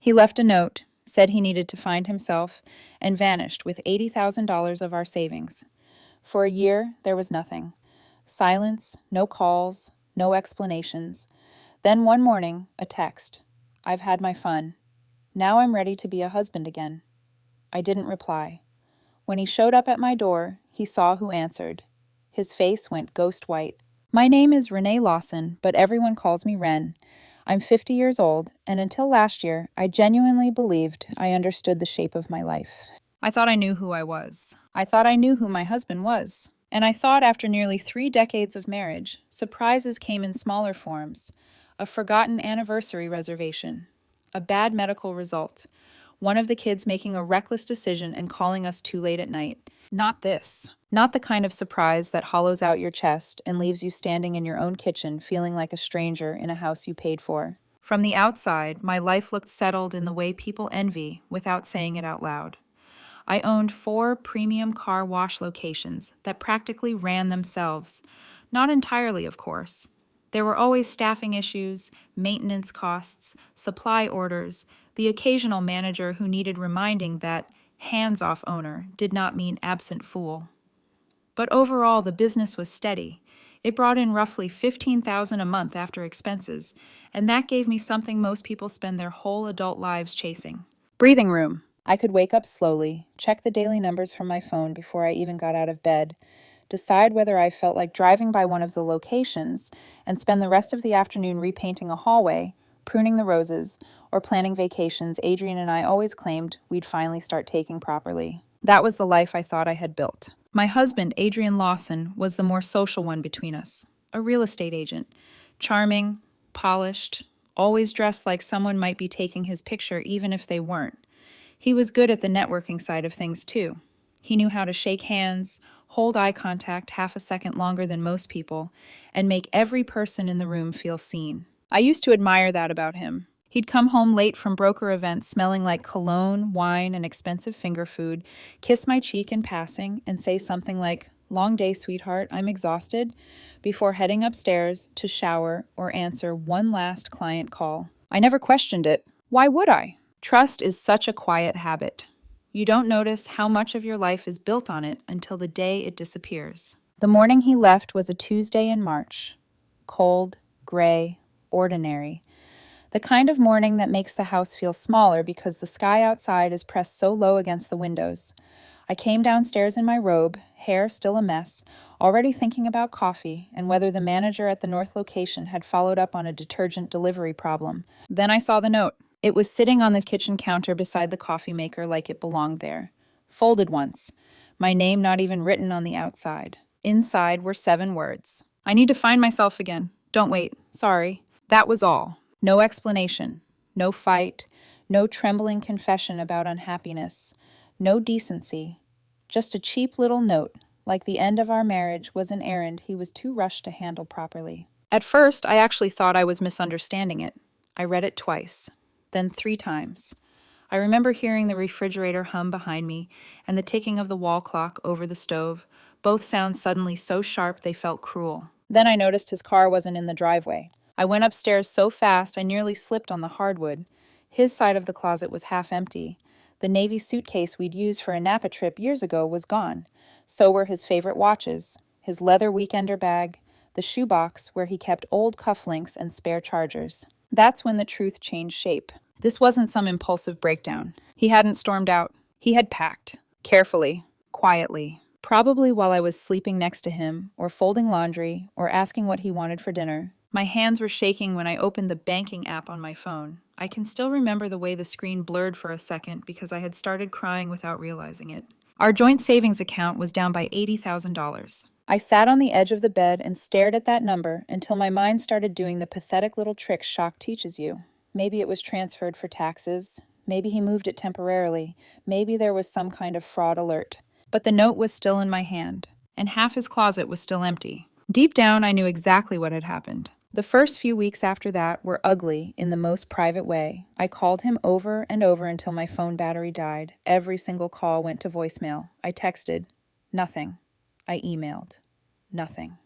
He left a note, said he needed to find himself, and vanished with $80,000 of our savings. For a year, there was nothing. Silence, no calls, no explanations. Then one morning, a text. I've had my fun. Now I'm ready to be a husband again. I didn't reply. When he showed up at my door, he saw who answered. His face went ghost white. My name is Renee Lawson, but everyone calls me Ren. I'm 50 years old, and until last year, I genuinely believed I understood the shape of my life. I thought I knew who I was. I thought I knew who my husband was. And I thought after nearly 3 decades of marriage, surprises came in smaller forms. A forgotten anniversary reservation. A bad medical result. One of the kids making a reckless decision and calling us too late at night. Not this. Not the kind of surprise that hollows out your chest and leaves you standing in your own kitchen feeling like a stranger in a house you paid for. From the outside, my life looked settled in the way people envy without saying it out loud. I owned 4 premium car wash locations that practically ran themselves. Not entirely, of course. There were always staffing issues, maintenance costs, supply orders, the occasional manager who needed reminding that hands-off owner did not mean absent fool. But overall, the business was steady. It brought in roughly $15,000 a month after expenses, and that gave me something most people spend their whole adult lives chasing. Breathing room. I could wake up slowly, check the daily numbers from my phone before I even got out of bed, decide whether I felt like driving by one of the locations, and spend the rest of the afternoon repainting a hallway, pruning the roses, or planning vacations Adrian and I always claimed we'd finally start taking properly. That was the life I thought I had built. My husband, Adrian Lawson, was the more social one between us, a real estate agent. Charming, polished, always dressed like someone might be taking his picture even if they weren't. He was good at the networking side of things, too. He knew how to shake hands, hold eye contact half a second longer than most people, and make every person in the room feel seen. I used to admire that about him. He'd come home late from broker events smelling like cologne, wine, and expensive finger food, kiss my cheek in passing, and say something like, "Long day, sweetheart, I'm exhausted," before heading upstairs to shower or answer one last client call. I never questioned it. Why would I? Trust is such a quiet habit. You don't notice how much of your life is built on it until the day it disappears. The morning he left was a Tuesday in March. Cold, gray, ordinary. The kind of morning that makes the house feel smaller because the sky outside is pressed so low against the windows. I came downstairs in my robe, hair still a mess, already thinking about coffee and whether the manager at the North location had followed up on a detergent delivery problem. Then I saw the note. It was sitting on the kitchen counter beside the coffee maker like it belonged there. Folded once. My name not even written on the outside. Inside were 7 words. I need to find myself again. Don't wait. Sorry. That was all. No explanation. No fight. No trembling confession about unhappiness. No decency. Just a cheap little note, like the end of our marriage was an errand he was too rushed to handle properly. At first, I actually thought I was misunderstanding it. I read it twice. Then 3 times. I remember hearing the refrigerator hum behind me and the ticking of the wall clock over the stove, both sounds suddenly so sharp they felt cruel. Then I noticed his car wasn't in the driveway. I went upstairs so fast I nearly slipped on the hardwood. His side of the closet was half empty. The navy suitcase we'd used for a Napa trip years ago was gone. So were his favorite watches, his leather weekender bag, the shoebox where he kept old cufflinks and spare chargers. That's when the truth changed shape. This wasn't some impulsive breakdown. He hadn't stormed out. He had packed. Carefully. Quietly. Probably while I was sleeping next to him, or folding laundry, or asking what he wanted for dinner. My hands were shaking when I opened the banking app on my phone. I can still remember the way the screen blurred for a second because I had started crying without realizing it. Our joint savings account was down by $80,000. I sat on the edge of the bed and stared at that number until my mind started doing the pathetic little tricks shock teaches you. Maybe it was transferred for taxes. Maybe he moved it temporarily. Maybe there was some kind of fraud alert. But the note was still in my hand, and half his closet was still empty. Deep down, I knew exactly what had happened. The first few weeks after that were ugly in the most private way. I called him over and over until my phone battery died. Every single call went to voicemail. I texted. Nothing. I emailed. Nothing.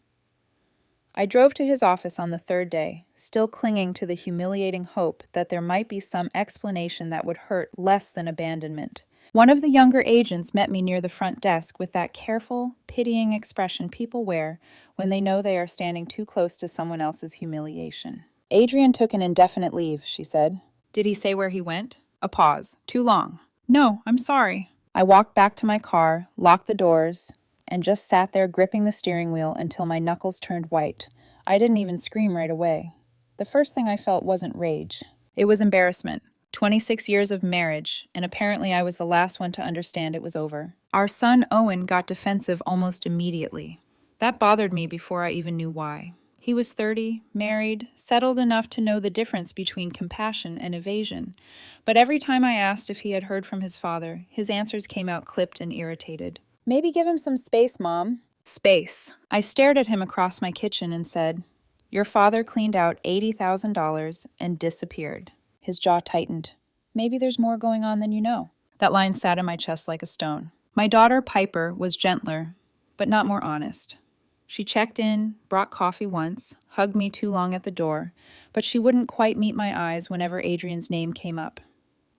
I drove to his office on the third day, still clinging to the humiliating hope that there might be some explanation that would hurt less than abandonment. One of the younger agents met me near the front desk with that careful, pitying expression people wear when they know they are standing too close to someone else's humiliation. Adrian took an indefinite leave, she said. Did he say where he went? A pause. Too long. No, I'm sorry. I walked back to my car, locked the doors, and just sat there gripping the steering wheel until my knuckles turned white. I didn't even scream right away. The first thing I felt wasn't rage. It was embarrassment. 26 years of marriage, and apparently I was the last one to understand it was over. Our son Owen got defensive almost immediately. That bothered me before I even knew why. He was 30, married, settled enough to know the difference between compassion and evasion. But every time I asked if he had heard from his father, his answers came out clipped and irritated. Maybe give him some space, Mom. Space. I stared at him across my kitchen and said, Your father cleaned out $80,000 and disappeared. His jaw tightened. Maybe there's more going on than you know. That line sat in my chest like a stone. My daughter, Piper, was gentler, but not more honest. She checked in, brought coffee once, hugged me too long at the door, but she wouldn't quite meet my eyes whenever Adrian's name came up.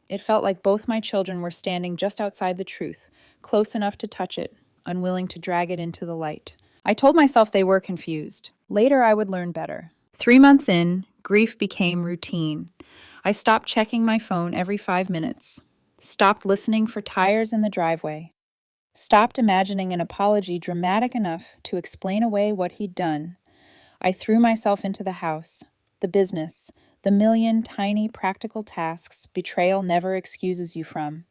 It felt like both my children were standing just outside the truth, close enough to touch it, unwilling to drag it into the light. I told myself they were confused. Later I would learn better. 3 months in, grief became routine. I stopped checking my phone every 5 minutes, stopped listening for tires in the driveway, stopped imagining an apology dramatic enough to explain away what he'd done. I threw myself into the house, the business, the million tiny practical tasks betrayal never excuses you from.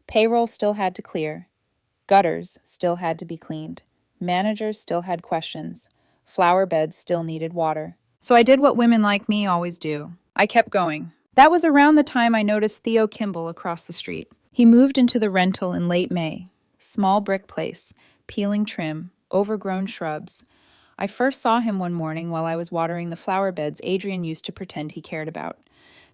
Payroll still had to clear. Gutters still had to be cleaned. Managers still had questions. Flower beds still needed water. So I did what women like me always do. I kept going. That was around the time I noticed Theo Kimball across the street. He moved into the rental in late May. Small brick place, peeling trim, overgrown shrubs. I first saw him one morning while I was watering the flower beds Adrian used to pretend he cared about.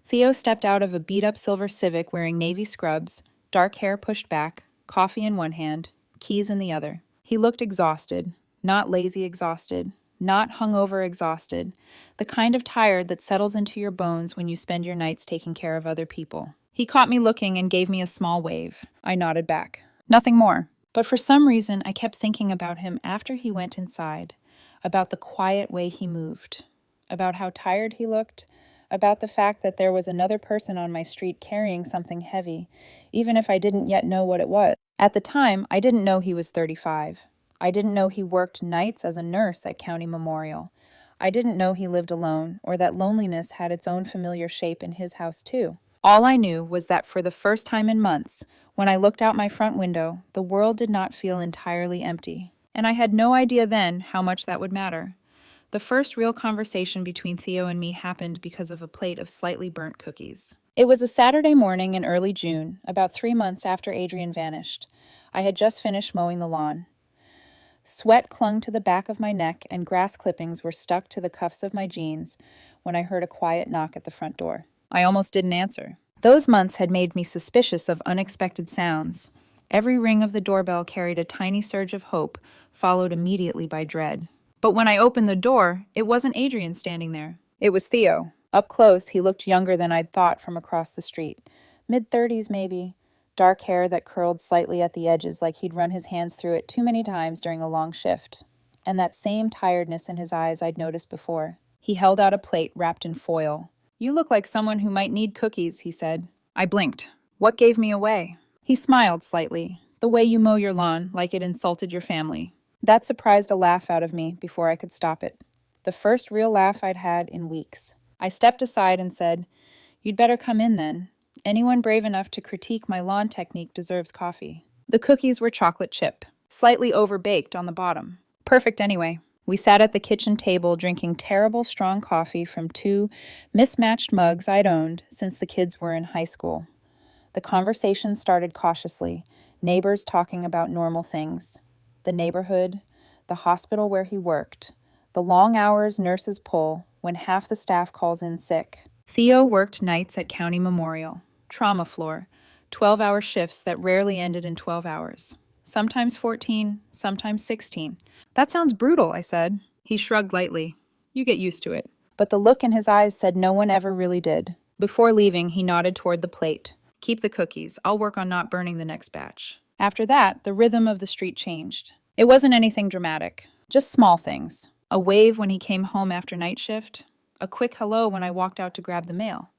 Theo stepped out of a beat-up silver Civic wearing navy scrubs, dark hair pushed back, coffee in one hand, keys in the other. He looked exhausted, not lazy exhausted, not hungover exhausted, the kind of tired that settles into your bones when you spend your nights taking care of other people. He caught me looking and gave me a small wave. I nodded back. Nothing more. But for some reason, I kept thinking about him after he went inside, about the quiet way he moved, about how tired he looked, about the fact that there was another person on my street carrying something heavy, even if I didn't yet know what it was. At the time, I didn't know he was 35. I didn't know he worked nights as a nurse at County Memorial. I didn't know he lived alone, or that loneliness had its own familiar shape in his house too. All I knew was that for the first time in months, when I looked out my front window, the world did not feel entirely empty. And I had no idea then how much that would matter. The first real conversation between Theo and me happened because of a plate of slightly burnt cookies. It was a Saturday morning in early June, about 3 months after Adrian vanished. I had just finished mowing the lawn. Sweat clung to the back of my neck and grass clippings were stuck to the cuffs of my jeans when I heard a quiet knock at the front door. I almost didn't answer. Those months had made me suspicious of unexpected sounds. Every ring of the doorbell carried a tiny surge of hope, followed immediately by dread. But when I opened the door, it wasn't Adrian standing there. It was Theo. Up close, he looked younger than I'd thought from across the street. Mid-30s, maybe. Dark hair that curled slightly at the edges like he'd run his hands through it too many times during a long shift. And that same tiredness in his eyes I'd noticed before. He held out a plate wrapped in foil. "You look like someone who might need cookies," he said. I blinked. What gave me away? He smiled slightly. The way you mow your lawn, like it insulted your family. That surprised a laugh out of me before I could stop it. The first real laugh I'd had in weeks. I stepped aside and said, "You'd better come in then. Anyone brave enough to critique my lawn technique deserves coffee." The cookies were chocolate chip, slightly overbaked on the bottom. Perfect anyway. We sat at the kitchen table drinking terrible strong coffee from 2 mismatched mugs I'd owned since the kids were in high school. The conversation started cautiously, neighbors talking about normal things. The neighborhood, the hospital where he worked, the long hours nurses pull when half the staff calls in sick. Theo worked nights at County Memorial, trauma floor, 12-hour shifts that rarely ended in 12 hours. Sometimes 14, sometimes 16. That sounds brutal, I said. He shrugged lightly. You get used to it." But the look in his eyes said no one ever really did. Before leaving, he nodded toward the plate. "Keep the cookies. I'll work on not burning the next batch." After that, the rhythm of the street changed. It wasn't anything dramatic, just small things. A wave when he came home after night shift, a quick hello when I walked out to grab the mail.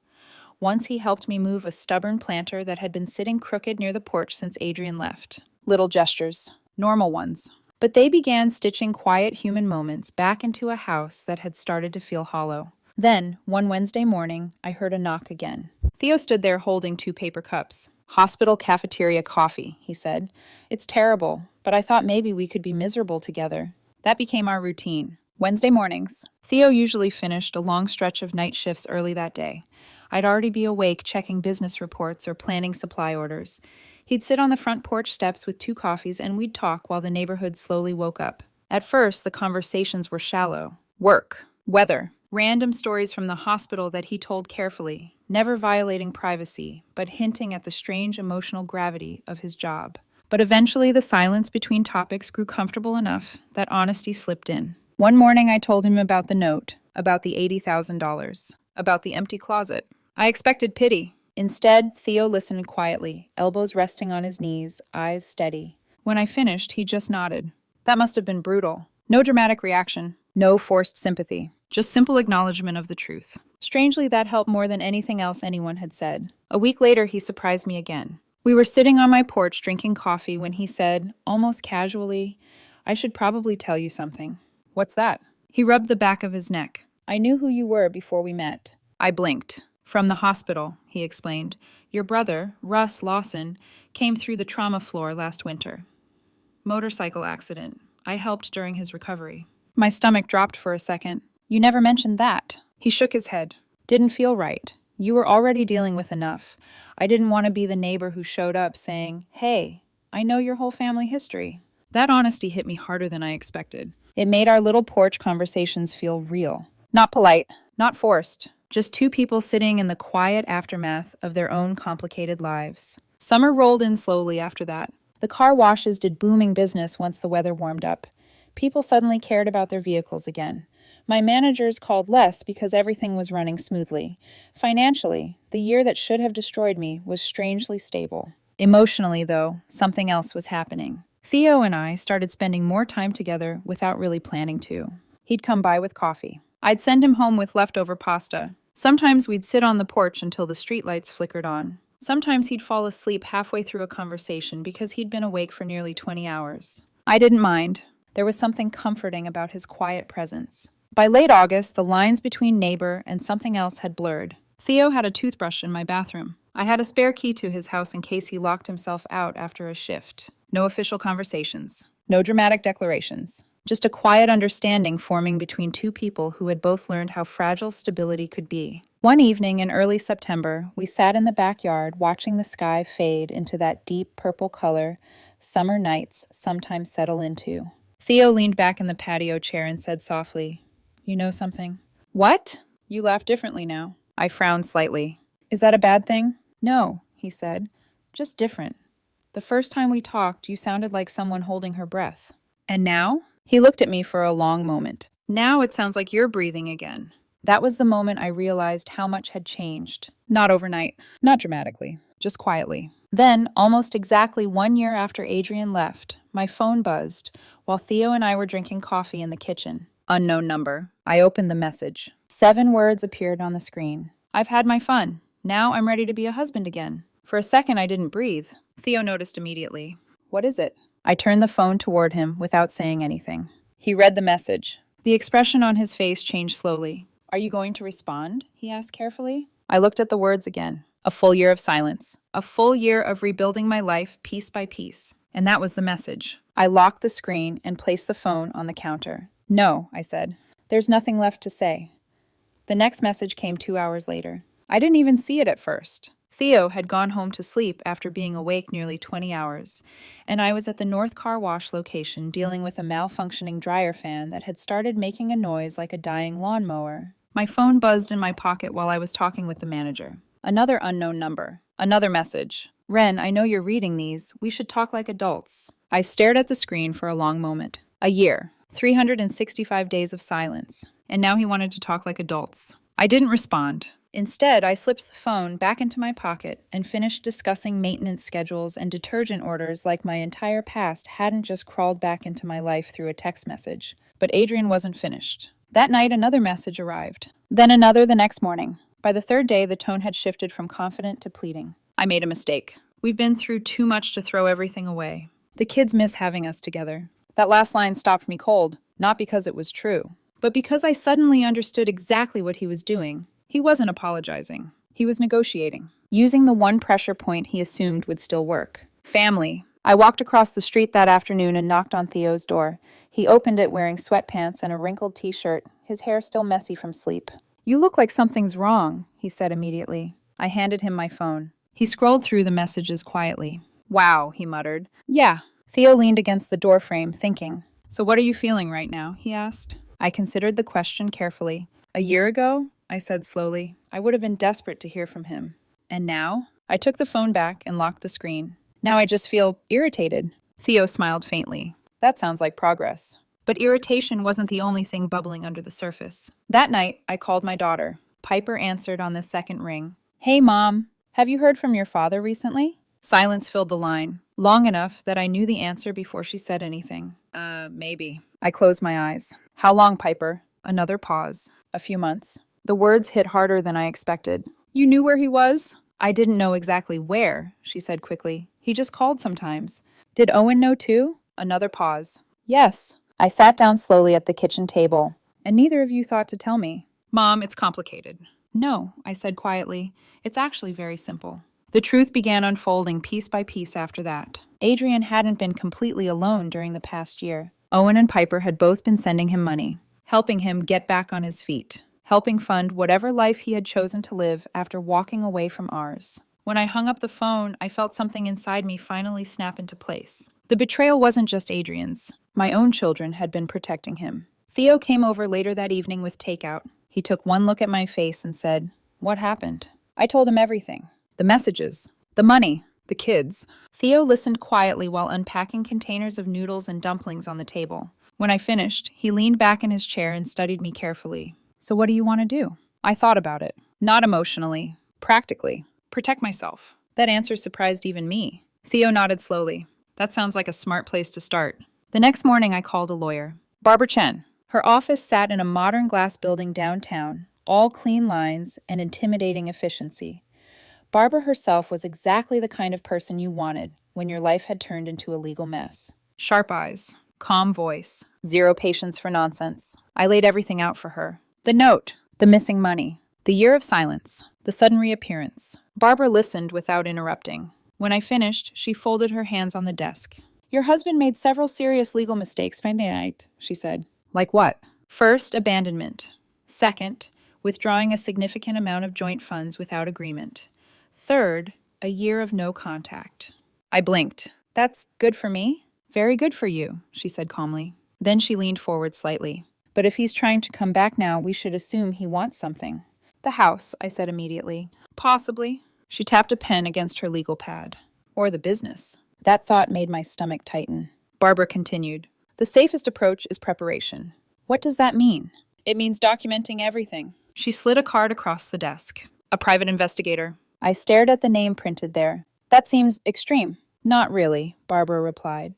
Once he helped me move a stubborn planter that had been sitting crooked near the porch since Adrian left. Little gestures, normal ones. But they began stitching quiet human moments back into a house that had started to feel hollow. Then, one Wednesday morning, I heard a knock again. Theo stood there holding 2 paper cups. "Hospital cafeteria coffee," he said. "It's terrible, but I thought maybe we could be miserable together." That became our routine. Wednesday mornings. Theo usually finished a long stretch of night shifts early that day. I'd already be awake checking business reports or planning supply orders. He'd sit on the front porch steps with 2 coffees and we'd talk while the neighborhood slowly woke up. At first, the conversations were shallow. Work, weather, random stories from the hospital that he told carefully, never violating privacy, but hinting at the strange emotional gravity of his job. But eventually, the silence between topics grew comfortable enough that honesty slipped in. One morning, I told him about the note, about the $80,000, about the empty closet. I expected pity. Instead, Theo listened quietly, elbows resting on his knees, eyes steady. When I finished, he just nodded. That must have been brutal. No dramatic reaction, no forced sympathy, just simple acknowledgement of the truth. Strangely, that helped more than anything else anyone had said. A week later, he surprised me again. We were sitting on my porch drinking coffee when he said, almost casually, "I should probably tell you something." "What's that?" He rubbed the back of his neck. "I knew who you were before we met." I blinked. "From the hospital," he explained. "Your brother, Russ Lawson, came through the trauma floor last winter. Motorcycle accident. I helped during his recovery." My stomach dropped for a second. "You never mentioned that." He shook his head. "Didn't feel right. You were already dealing with enough. I didn't want to be the neighbor who showed up saying, 'Hey, I know your whole family history.'" That honesty hit me harder than I expected. It made our little porch conversations feel real. Not polite, not forced. Just 2 people sitting in the quiet aftermath of their own complicated lives. Summer rolled in slowly after that. The car washes did booming business once the weather warmed up. People suddenly cared about their vehicles again. My managers called less because everything was running smoothly. Financially, the year that should have destroyed me was strangely stable. Emotionally, though, something else was happening. Theo and I started spending more time together without really planning to. He'd come by with coffee. I'd send him home with leftover pasta. Sometimes we'd sit on the porch until the streetlights flickered on. Sometimes he'd fall asleep halfway through a conversation because he'd been awake for nearly 20 hours. I didn't mind. There was something comforting about his quiet presence. By late August, the lines between neighbor and something else had blurred. Theo had a toothbrush in my bathroom. I had a spare key to his house in case he locked himself out after a shift. No official conversations. No dramatic declarations. Just a quiet understanding forming between 2 people who had both learned how fragile stability could be. One evening in early September, we sat in the backyard watching the sky fade into that deep purple color summer nights sometimes settle into. Theo leaned back in the patio chair and said softly, "You know something?" "What?" "You laugh differently now." I frowned slightly. "Is that a bad thing?" "No," he said. "Just different. The first time we talked, you sounded like someone holding her breath." "And now?" He looked at me for a long moment. "Now it sounds like you're breathing again." That was the moment I realized how much had changed. Not overnight, not dramatically, just quietly. Then, almost exactly 1 year after Adrian left, my phone buzzed while Theo and I were drinking coffee in the kitchen. Unknown number. I opened the message. 7 words appeared on the screen. "I've had my fun. Now I'm ready to be a husband again." For a second, I didn't breathe. Theo noticed immediately. "What is it?" I turned the phone toward him without saying anything. He read the message. The expression on his face changed slowly. "Are you going to respond?" he asked carefully. I looked at the words again. A full year of silence. A full year of rebuilding my life piece by piece. And that was the message. I locked the screen and placed the phone on the counter. "No," I said. "There's nothing left to say." The next message came 2 hours later. I didn't even see it at first. Theo had gone home to sleep after being awake nearly 20 hours, and I was at the North Car Wash location dealing with a malfunctioning dryer fan that had started making a noise like a dying lawnmower. My phone buzzed in my pocket while I was talking with the manager. Another unknown number. Another message. "Ren, I know you're reading these. We should talk like adults." I stared at the screen for a long moment. A year. 365 days of silence. And now he wanted to talk like adults. I didn't respond. Instead, I slipped the phone back into my pocket and finished discussing maintenance schedules and detergent orders like my entire past hadn't just crawled back into my life through a text message. But Adrian wasn't finished. That night, another message arrived. Then another the next morning. By the third day, the tone had shifted from confident to pleading. I made a mistake. We've been through too much to throw everything away. The kids miss having us together. That last line stopped me cold, not because it was true, but because I suddenly understood exactly what he was doing. He wasn't apologizing. He was negotiating, using the one pressure point he assumed would still work. Family. I walked across the street that afternoon and knocked on Theo's door. He opened it wearing sweatpants and a wrinkled t-shirt, his hair still messy from sleep. "You look like something's wrong," he said immediately. I handed him my phone. He scrolled through the messages quietly. "Wow," he muttered. "Yeah." Theo leaned against the doorframe, thinking. "So what are you feeling right now?" he asked. I considered the question carefully. "A year ago," I said slowly, "I would have been desperate to hear from him. And now?" I took the phone back and locked the screen. "Now I just feel irritated." Theo smiled faintly. "That sounds like progress." But irritation wasn't the only thing bubbling under the surface. That night, I called my daughter. Piper answered on the second ring. "Hey, Mom. Have you heard from your father recently?" Silence filled the line, long enough that I knew the answer before she said anything. Maybe." I closed my eyes. "How long, Piper?" Another pause. "A few months." The words hit harder than I expected. "You knew where he was?" "I didn't know exactly where," she said quickly. "He just called sometimes." "Did Owen know too?" Another pause. "Yes." I sat down slowly at the kitchen table. "And neither of you thought to tell me." "Mom, it's complicated." "No," I said quietly. "It's actually very simple." The truth began unfolding piece by piece after that. Adrian hadn't been completely alone during the past year. Owen and Piper had both been sending him money, helping him get back on his feet, helping fund whatever life he had chosen to live after walking away from ours. When I hung up the phone, I felt something inside me finally snap into place. The betrayal wasn't just Adrian's. My own children had been protecting him. Theo came over later that evening with takeout. He took one look at my face and said, "What happened?" I told him everything. The messages, the money, the kids. Theo listened quietly while unpacking containers of noodles and dumplings on the table. When I finished, he leaned back in his chair and studied me carefully. "So what do you want to do?" I thought about it. Not emotionally, practically. Protect myself. That answer surprised even me. Theo nodded slowly. "That sounds like a smart place to start." The next morning, I called a lawyer. Barbara Chen. Her office sat in a modern glass building downtown, all clean lines and intimidating efficiency. Barbara herself was exactly the kind of person you wanted when your life had turned into a legal mess. Sharp eyes, calm voice, zero patience for nonsense. I laid everything out for her. The note, the missing money, the year of silence, the sudden reappearance. Barbara listened without interrupting. When I finished, she folded her hands on the desk. "Your husband made several serious legal mistakes Friday night," she said. "Like what?" "First, abandonment. Second, withdrawing a significant amount of joint funds without agreement. Third, a year of no contact." I blinked. "That's good for me?" "Very good for you," she said calmly. Then she leaned forward slightly. "But if he's trying to come back now, we should assume he wants something." "The house," I said immediately. "Possibly." She tapped a pen against her legal pad. "Or the business." That thought made my stomach tighten. Barbara continued. "The safest approach is preparation." "What does that mean?" "It means documenting everything." She slid a card across the desk. "A private investigator." I stared at the name printed there. "That seems extreme." "Not really," Barbara replied.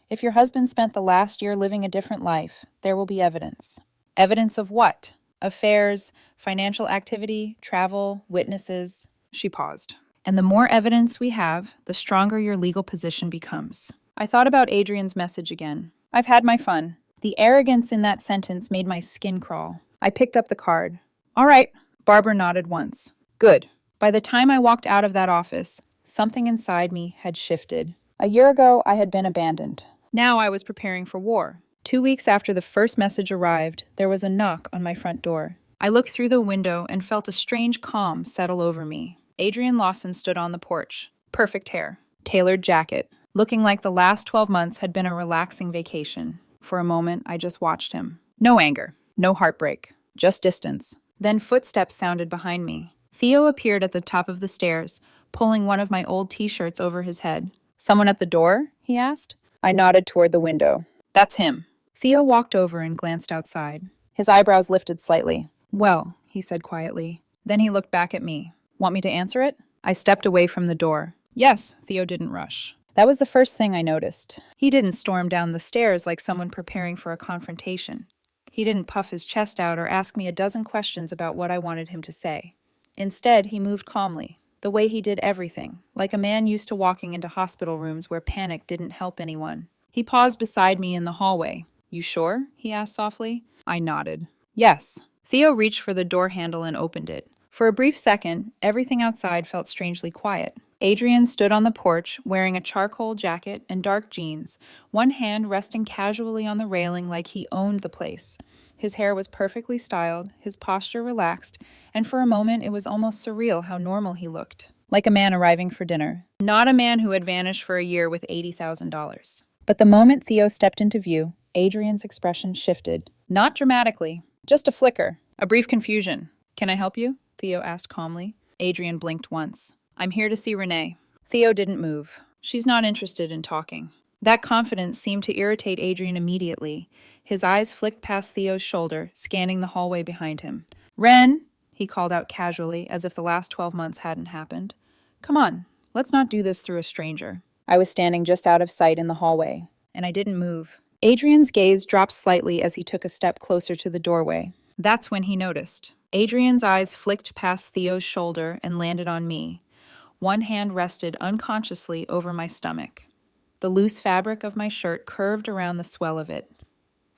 "If your husband spent the last year living a different life, there will be evidence." "Evidence of what?" "Affairs, financial activity, travel, witnesses." She paused. "And the more evidence we have, the stronger your legal position becomes." I thought about Adrian's message again. "I've had my fun." The arrogance in that sentence made my skin crawl. I picked up the card. "All right." Barbara nodded once. "Good." By the time I walked out of that office, something inside me had shifted. A year ago, I had been abandoned. Now I was preparing for war. 2 weeks after the first message arrived, there was a knock on my front door. I looked through the window and felt a strange calm settle over me. Adrian Lawson stood on the porch. Perfect hair, tailored jacket, looking like the last 12 months had been a relaxing vacation. For a moment, I just watched him. No anger, no heartbreak, just distance. Then footsteps sounded behind me. Theo appeared at the top of the stairs, pulling one of my old t-shirts over his head. "Someone at the door?" he asked. I nodded toward the window. "That's him." Theo walked over and glanced outside. His eyebrows lifted slightly. Well, he said quietly. Then he looked back at me. Want me to answer it? I stepped away from the door. Yes, Theo didn't rush. That was the first thing I noticed. He didn't storm down the stairs like someone preparing for a confrontation. He didn't puff his chest out or ask me a dozen questions about what I wanted him to say. Instead, he moved calmly, the way he did everything, like a man used to walking into hospital rooms where panic didn't help anyone. He paused beside me in the hallway. You sure? He asked softly. I nodded. Yes. Theo reached for the door handle and opened it. For a brief second, everything outside felt strangely quiet. Adrian stood on the porch, wearing a charcoal jacket and dark jeans, one hand resting casually on the railing like he owned the place. His hair was perfectly styled, his posture relaxed, and for a moment it was almost surreal how normal he looked. Like a man arriving for dinner. Not a man who had vanished for a year with $80,000. But the moment Theo stepped into view, Adrian's expression shifted. Not dramatically, just a flicker, a brief confusion. Can I help you? Theo asked calmly. Adrian blinked once. I'm here to see Renee. Theo didn't move. She's not interested in talking. That confidence seemed to irritate Adrian immediately. His eyes flicked past Theo's shoulder, scanning the hallway behind him. Ren, he called out casually, as if the last 12 months hadn't happened. Come on, let's not do this through a stranger. I was standing just out of sight in the hallway, and I didn't move. Adrian's gaze dropped slightly as he took a step closer to the doorway. That's when he noticed. Adrian's eyes flicked past Theo's shoulder and landed on me. One hand rested unconsciously over my stomach. The loose fabric of my shirt curved around the swell of it.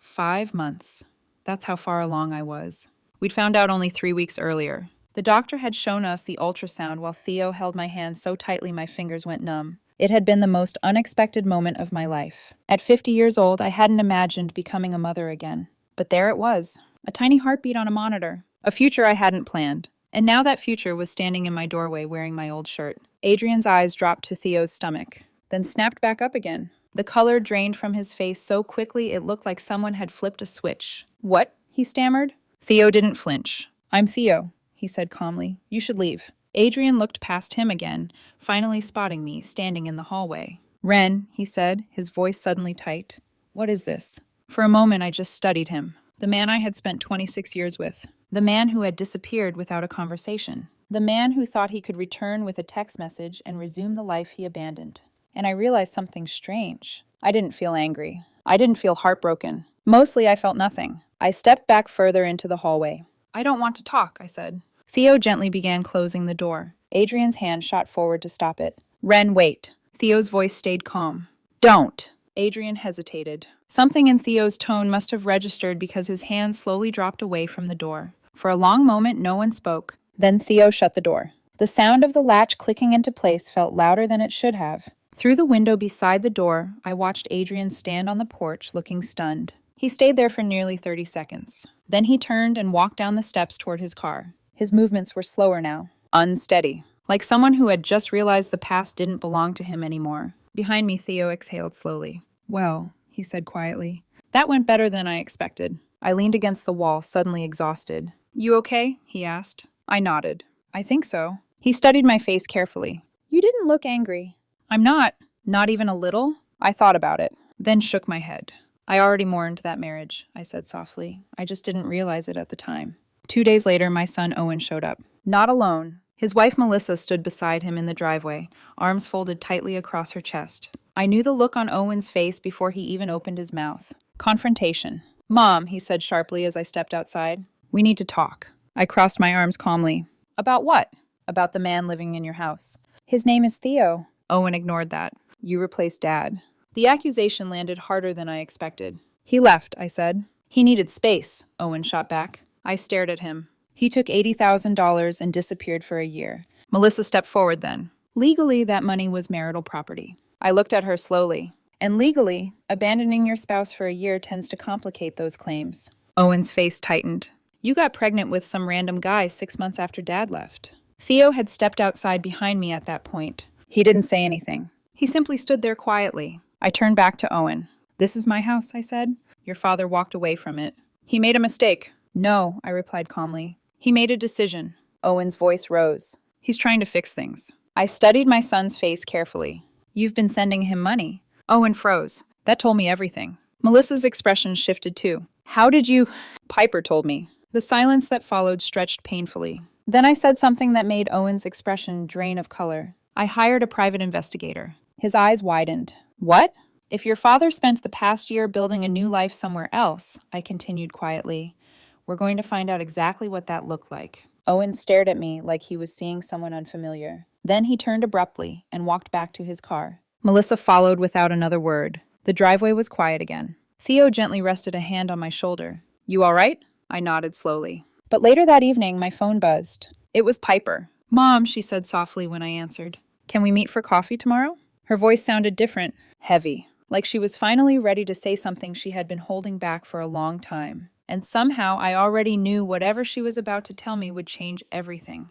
5 months. That's how far along I was. We'd found out only 3 weeks earlier. The doctor had shown us the ultrasound while Theo held my hand so tightly my fingers went numb. It had been the most unexpected moment of my life. At 50 years old, I hadn't imagined becoming a mother again. But there it was, a tiny heartbeat on a monitor, a future I hadn't planned. And now that future was standing in my doorway wearing my old shirt. Adrian's eyes dropped to Theo's stomach, then snapped back up again. The color drained from his face so quickly it looked like someone had flipped a switch. What? He stammered. Theo didn't flinch. I'm Theo, he said calmly. You should leave. Adrian looked past him again, finally spotting me standing in the hallway. Ren, he said, his voice suddenly tight. What is this? For a moment I just studied him. The man I had spent 26 years with. The man who had disappeared without a conversation. The man who thought he could return with a text message and resume the life he abandoned. And I realized something strange. I didn't feel angry. I didn't feel heartbroken. Mostly I felt nothing. I stepped back further into the hallway. I don't want to talk, I said. Theo gently began closing the door. Adrian's hand shot forward to stop it. Ren, wait. Theo's voice stayed calm. Don't. Adrian hesitated. Something in Theo's tone must have registered because his hand slowly dropped away from the door. For a long moment, no one spoke. Then Theo shut the door. The sound of the latch clicking into place felt louder than it should have. Through the window beside the door, I watched Adrian stand on the porch, looking stunned. He stayed there for nearly 30 seconds. Then he turned and walked down the steps toward his car. His movements were slower now, unsteady, like someone who had just realized the past didn't belong to him anymore. Behind me, Theo exhaled slowly. Well, he said quietly. That went better than I expected. I leaned against the wall, suddenly exhausted. You okay? He asked. I nodded. I think so. He studied my face carefully. You didn't look angry. I'm not. Not even a little? I thought about it, then shook my head. I already mourned that marriage, I said softly. I just didn't realize it at the time. 2 days later, my son Owen showed up. Not alone. His wife Melissa stood beside him in the driveway, arms folded tightly across her chest. I knew the look on Owen's face before he even opened his mouth. Confrontation. Mom, he said sharply as I stepped outside. We need to talk. I crossed my arms calmly. About what? About the man living in your house. His name is Theo. Owen ignored that. You replaced Dad. The accusation landed harder than I expected. He left, I said. He needed space, Owen shot back. I stared at him. He took $80,000 and disappeared for a year. Melissa stepped forward then. Legally, that money was marital property. I looked at her slowly. And legally, abandoning your spouse for a year tends to complicate those claims. Owen's face tightened. You got pregnant with some random guy 6 months after Dad left. Theo had stepped outside behind me at that point. He didn't say anything. He simply stood there quietly. I turned back to Owen. This is my house, I said. Your father walked away from it. He made a mistake. No, I replied calmly. He made a decision. Owen's voice rose. He's trying to fix things. I studied my son's face carefully. You've been sending him money. Owen froze. That told me everything. Melissa's expression shifted too. How did you? Piper told me. The silence that followed stretched painfully. Then I said something that made Owen's expression drain of color. I hired a private investigator. His eyes widened. What? If your father spent the past year building a new life somewhere else, I continued quietly, we're going to find out exactly what that looked like. Owen stared at me like he was seeing someone unfamiliar. Then he turned abruptly and walked back to his car. Melissa followed without another word. The driveway was quiet again. Theo gently rested a hand on my shoulder. You all right? I nodded slowly. But later that evening, my phone buzzed. It was Piper. Mom, she said softly when I answered. Can we meet for coffee tomorrow? Her voice sounded different, heavy, like she was finally ready to say something she had been holding back for a long time. And somehow I already knew whatever she was about to tell me would change everything.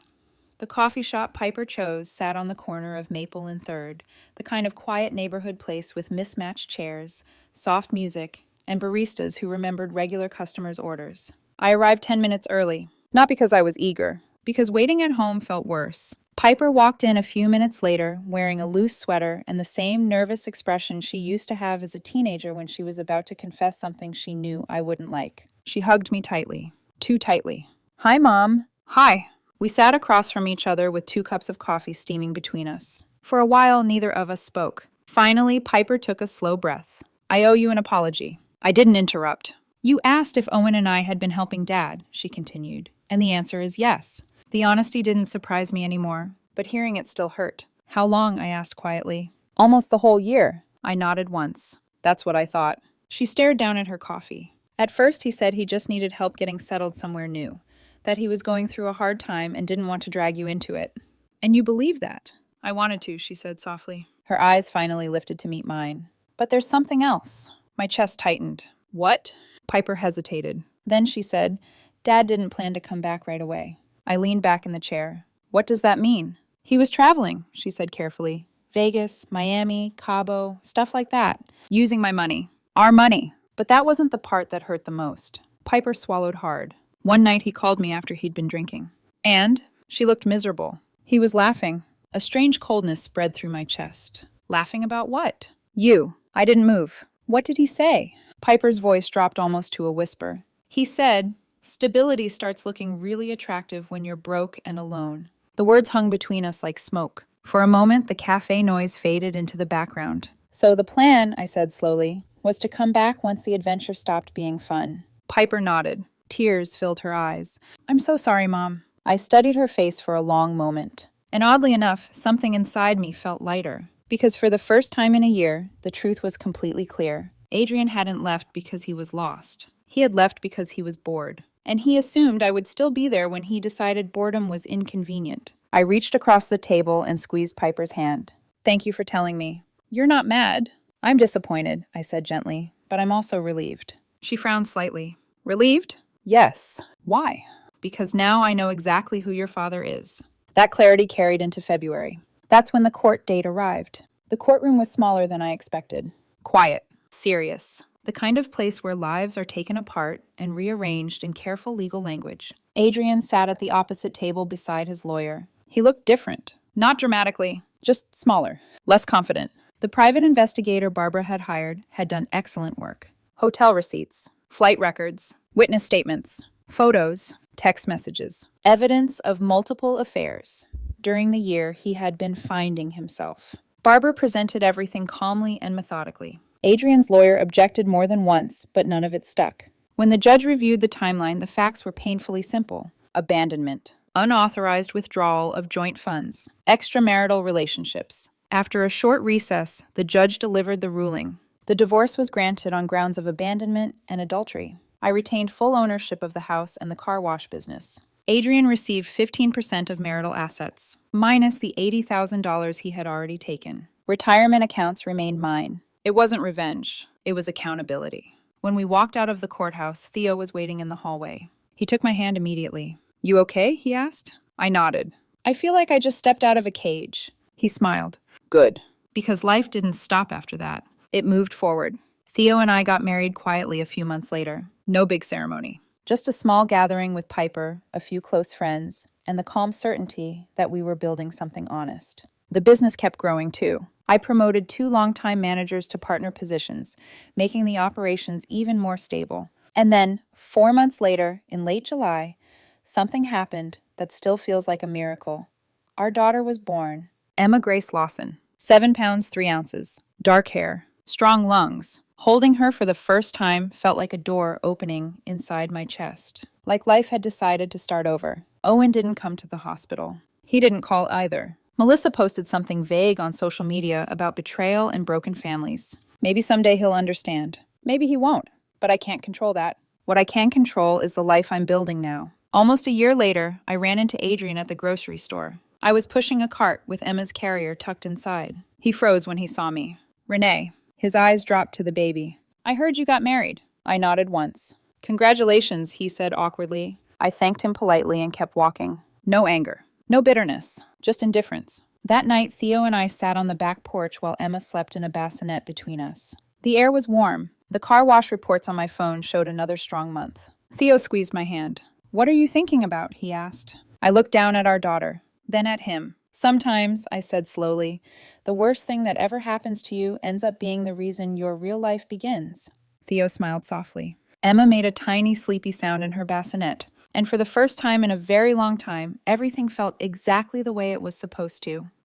The coffee shop Piper chose sat on the corner of Maple and 3rd, the kind of quiet neighborhood place with mismatched chairs, soft music, and baristas who remembered regular customers' orders. I arrived 10 minutes early, not because I was eager, because waiting at home felt worse. Piper walked in a few minutes later, wearing a loose sweater and the same nervous expression she used to have as a teenager when she was about to confess something she knew I wouldn't like. She hugged me tightly, too tightly. Hi, Mom. Hi. We sat across from each other with 2 cups of coffee steaming between us. For a while, neither of us spoke. Finally, Piper took a slow breath. I owe you an apology. I didn't interrupt. You asked if Owen and I had been helping Dad, she continued, and the answer is yes. The honesty didn't surprise me anymore, but hearing it still hurt. How long? I asked quietly. Almost the whole year. I nodded once. That's what I thought. She stared down at her coffee. At first, he said he just needed help getting settled somewhere new, that he was going through a hard time and didn't want to drag you into it. And you believe that? I wanted to, she said softly. Her eyes finally lifted to meet mine. But there's something else. My chest tightened. What? Piper hesitated. Then she said, Dad didn't plan to come back right away. I leaned back in the chair. What does that mean? He was traveling, she said carefully. Vegas, Miami, Cabo, stuff like that. Using my money. Our money. But that wasn't the part that hurt the most. Piper swallowed hard. One night he called me after he'd been drinking. And she looked miserable. He was laughing. A strange coldness spread through my chest. Laughing about what? You. I didn't move. What did he say? Piper's voice dropped almost to a whisper. He said, stability starts looking really attractive when you're broke and alone. The words hung between us like smoke. For a moment, the cafe noise faded into the background. So the plan, I said slowly, was to come back once the adventure stopped being fun. Piper nodded. Tears filled her eyes. I'm so sorry, Mom. I studied her face for a long moment. And oddly enough, something inside me felt lighter. Because for the first time in a year, the truth was completely clear. Adrian hadn't left because he was lost. He had left because he was bored. And he assumed I would still be there when he decided boredom was inconvenient. I reached across the table and squeezed Piper's hand. Thank you for telling me. You're not mad. I'm disappointed, I said gently, but I'm also relieved. She frowned slightly. Relieved? Yes. Why? Because now I know exactly who your father is. That clarity carried into February. That's when the court date arrived. The courtroom was smaller than I expected. Quiet. Serious. The kind of place where lives are taken apart and rearranged in careful legal language. Adrian sat at the opposite table beside his lawyer. He looked different. Not dramatically, just smaller, less confident. The private investigator Barbara had hired had done excellent work. Hotel receipts, flight records, witness statements, photos, text messages, evidence of multiple affairs. During the year, he had been finding himself. Barbara presented everything calmly and methodically. Adrian's lawyer objected more than once, but none of it stuck. When the judge reviewed the timeline, the facts were painfully simple. Abandonment, unauthorized withdrawal of joint funds, extramarital relationships. After a short recess, the judge delivered the ruling. The divorce was granted on grounds of abandonment and adultery. I retained full ownership of the house and the car wash business. Adrian received 15% of marital assets, minus the $80,000 he had already taken. Retirement accounts remained mine. It wasn't revenge. It was accountability. When we walked out of the courthouse, Theo was waiting in the hallway. He took my hand immediately. You okay? He asked. I nodded. I feel like I just stepped out of a cage. He smiled. Good. Because life didn't stop after that. It moved forward. Theo and I got married quietly a few months later. No big ceremony. Just a small gathering with Piper, a few close friends, and the calm certainty that we were building something honest. The business kept growing too. I promoted 2 longtime managers to partner positions, making the operations even more stable. And then, 4 months later, in late July, something happened that still feels like a miracle. Our daughter was born. Emma Grace Lawson, 7 pounds 3 ounces, dark hair, strong lungs. Holding her for the first time felt like a door opening inside my chest. Like life had decided to start over. Owen didn't come to the hospital. He didn't call either. Melissa posted something vague on social media about betrayal and broken families. Maybe someday he'll understand. Maybe he won't, but I can't control that. What I can control is the life I'm building now. Almost a year later, I ran into Adrian at the grocery store. I was pushing a cart with Emma's carrier tucked inside. He froze when he saw me. Renee. His eyes dropped to the baby. I heard you got married. I nodded once. Congratulations, he said awkwardly. I thanked him politely and kept walking. No anger. No bitterness. Just indifference. That night, Theo and I sat on the back porch while Emma slept in a bassinet between us. The air was warm. The car wash reports on my phone showed another strong month. Theo squeezed my hand. What are you thinking about? He asked. I looked down at our daughter, then at him. Sometimes, I said slowly, the worst thing that ever happens to you ends up being the reason your real life begins. Theo smiled softly. Emma made a tiny sleepy sound in her bassinet, and for the first time in a very long time, everything felt exactly the way it was supposed to.